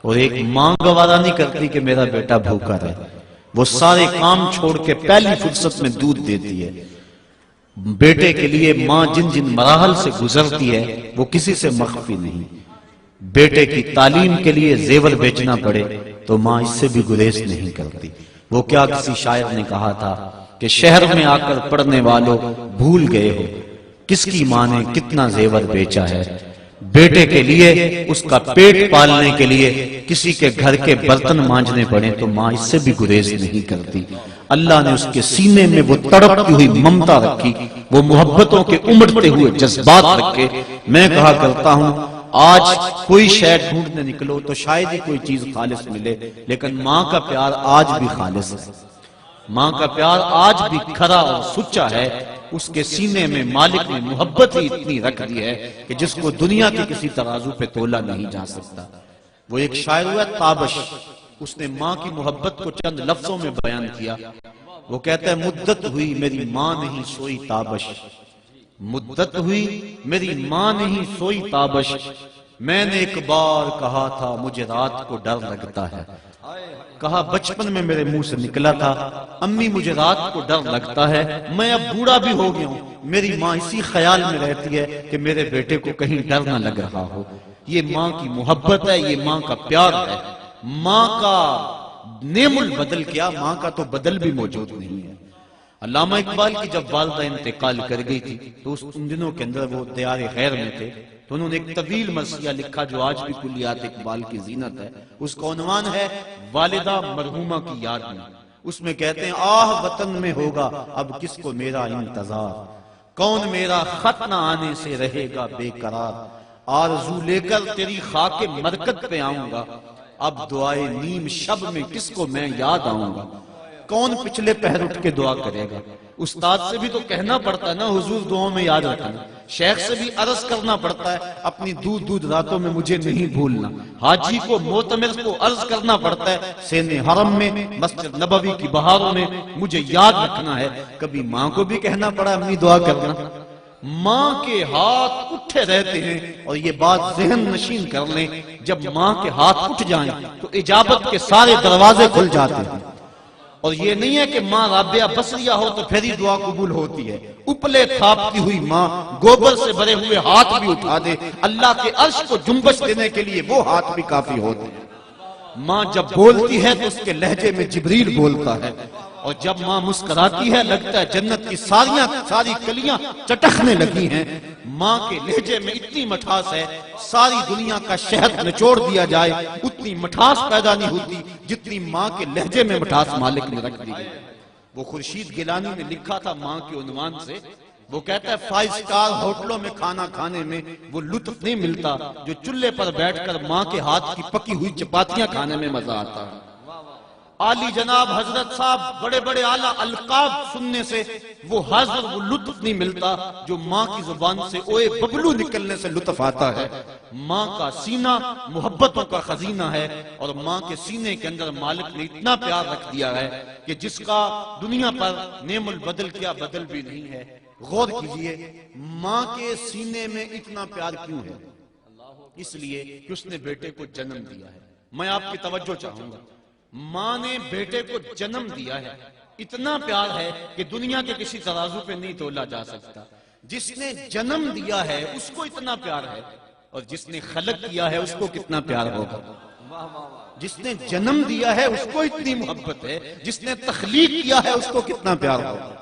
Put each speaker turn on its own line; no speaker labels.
اور ایک ماں گوارا نہیں کرتی کہ میرا بیٹا بھوکا رہے، وہ سارے کام چھوڑ کے پہلی فرصت میں دودھ دیتی ہے۔ بیٹے کے لیے ماں جن جن مراحل سے گزرتی ہے وہ کسی سے مخفی نہیں۔ بیٹے کی تعلیم کے لیے زیور بیچنا پڑے تو ماں اس سے بھی گریز نہیں کرتی۔ وہ کیا کسی شاعر نے کہا تھا کہ شہر میں آ کر پڑھنے والوں بھول گئے ہو کس کی ماں نے کتنا زیور بیچا ہے۔ بیٹے کے لیے اس کا پیٹ پالنے کے لیے کسی کے گھر کے برتن مانجنے پڑے تو ماں اس سے بھی گریز نہیں کرتی۔ اللہ نے اس کے سینے میں وہ تڑپتی ہوئی ممتا رکھی، وہ محبتوں کے امڑتے ہوئے جذبات رکھے۔ میں کہا کرتا ہوں آج کوئی شے ڈھونڈنے نکلو تو شاید ہی کوئی چیز خالص ملے، لیکن ماں کا پیار آج بھی خالص ہے، ماں کا پیار آج بھی کھرا اور سچا ہے۔ اس کے سینے میں مالک نے محبت ہی اتنی رکھ دی ہے کہ جس کو دنیا کے کسی ترازو پہ تولا نہیں جا سکتا۔ وہ ایک شاعر ہوا تابش، اس نے ماں کی محبت کو چند لفظوں میں بیان کیا۔ وہ کہتا ہے مدت ہوئی میری ماں نہیں سوئی تابش، مدت ہوئی میری ماں نہیں سوئی تابش، میں نے ایک بار کہا تھا مجھے رات کو ڈر لگتا ہے۔ کہا بچپن میں میرے منہ سے نکلا تھا امی مجھے رات کو ڈر لگتا ہے، میں اب بوڑھا بھی ہو گیا ہوں، میری ماں اسی خیال میں رہتی ہے کہ میرے بیٹے کو کہیں ڈر نہ لگ رہا ہو۔ یہ ماں کی محبت ہے، یہ ماں کا پیار ہے۔ ماں کا نعم البدل کیا، ماں کا تو بدل بھی موجود نہیں ہے۔ علامہ اقبال کی جب والدہ انتقال کر گئی تھی تو ان دنوں کے اندر وہ دیار غیر میں تھے، تو انہوں نے ایک طویل مرثیہ لکھا جو آج بھی کلیات اقبال کی زینت ہے۔ اس کا عنوان ہے والدہ مرحومہ کی یاد میں۔ اس میں کہتے ہیں آہ وطن میں ہوگا اب کس کو میرا انتظار، کون میرا خط نہ آنے سے رہے گا بے قرار، آرزو لے کر تیری خاک مرکت پہ آؤں گا، اب دعائے نیم شب میں کس کو میں یاد آؤں گا، کون پچھلے پہر اٹھ کے دعا کرے گا۔ استاد سے بھی تو کہنا پڑتا ہے نا حضور دعاؤں میں یاد رکھنا، شیخ سے بھی عرض کرنا پڑتا ہے اپنی دودھ راتوں میں مجھے نہیں بھولنا، حاجی کو معتمر کو عرض کرنا پڑتا ہے سین حرم میں مسجد نبوی کی بہاروں میں مجھے یاد رکھنا ہے۔ کبھی ماں کو بھی کہنا پڑا امی دعا کرنا۔ ماں کے ہاتھ اٹھے رہتے ہیں، اور یہ بات ذہن نشین کر لیں جب ماں کے ہاتھ اٹھ جائیں تو اجابت کے سارے دروازے کھل جاتے ہیں۔ اور یہ نہیں ہے کہ ماں رابعہ بصریہ ہو تو پھر ہی دعا قبول ہوتی ہے، اپلے تھاپتی ہوئی ماں گوبر سے بھرے ہوئے ہاتھ بھی اٹھا دے، اللہ کے عرش کو جنبش دینے کے لیے وہ ہاتھ بھی کافی ہوتے ہیں۔ ماں جب بولتی ہے تو اس کے لہجے میں جبریل بولتا ہے، اور جب ماں مسکراتی ہے لگتا ہے جنت کی ساری کلیاں چٹکنے لگی ہیں۔ ماں کے لہجے میں اتنی مٹھاس ہے ساری دنیا کا شہد نچوڑ دیا جائے اتنی مٹھاس پیدا نہیں ہوتی جتنی ماں کے لہجے میں مٹھاس مالک نے رکھ دی ہے۔ وہ خورشید گیلانی نے لکھا تھا ماں کے عنوان سے، وہ کہتا ہے 5 اسٹار ہوٹلوں میں کھانا کھانے میں وہ لطف نہیں ملتا جو چولہے پر بیٹھ کر ماں کے ہاتھ کی پکی ہوئی چپاتیاں کھانے میں مزہ آتا ہے۔ عالی جناب حضرت صاحب بڑے بڑے اعلیٰ القاب سننے سے وہ حضر وہ لطف نہیں ملتا جو ماں کی زبان سے اوے ببلو نکلنے سے لطف آتا ہے۔ ماں کا سینہ محبتوں کا خزینہ ہے، اور ماں کے سینے کے اندر مالک نے اتنا پیار رکھ دیا ہے کہ جس کا دنیا پر نعم البدل کیا بدل بھی نہیں ہے۔ غور کیجئے ماں کے سینے میں اتنا پیار کیوں ہے؟ اس لیے کہ اس نے بیٹے کو جنم دیا ہے۔ میں آپ کی توجہ چاہوں گا، ماں نے بیٹے کو جنم دیا ہے، اتنا پیار ہے کہ دنیا کے کسی ترازو پہ نہیں تولا جا سکتا۔ جس نے جنم دیا ہے اس کو اتنا پیار ہے، اور جس نے خلق کیا ہے اس کو کتنا پیار ہوگا۔ جس نے جنم دیا ہے اس کو اتنی محبت ہے، جس نے تخلیق کیا ہے اس کو کتنا پیار ہوگا۔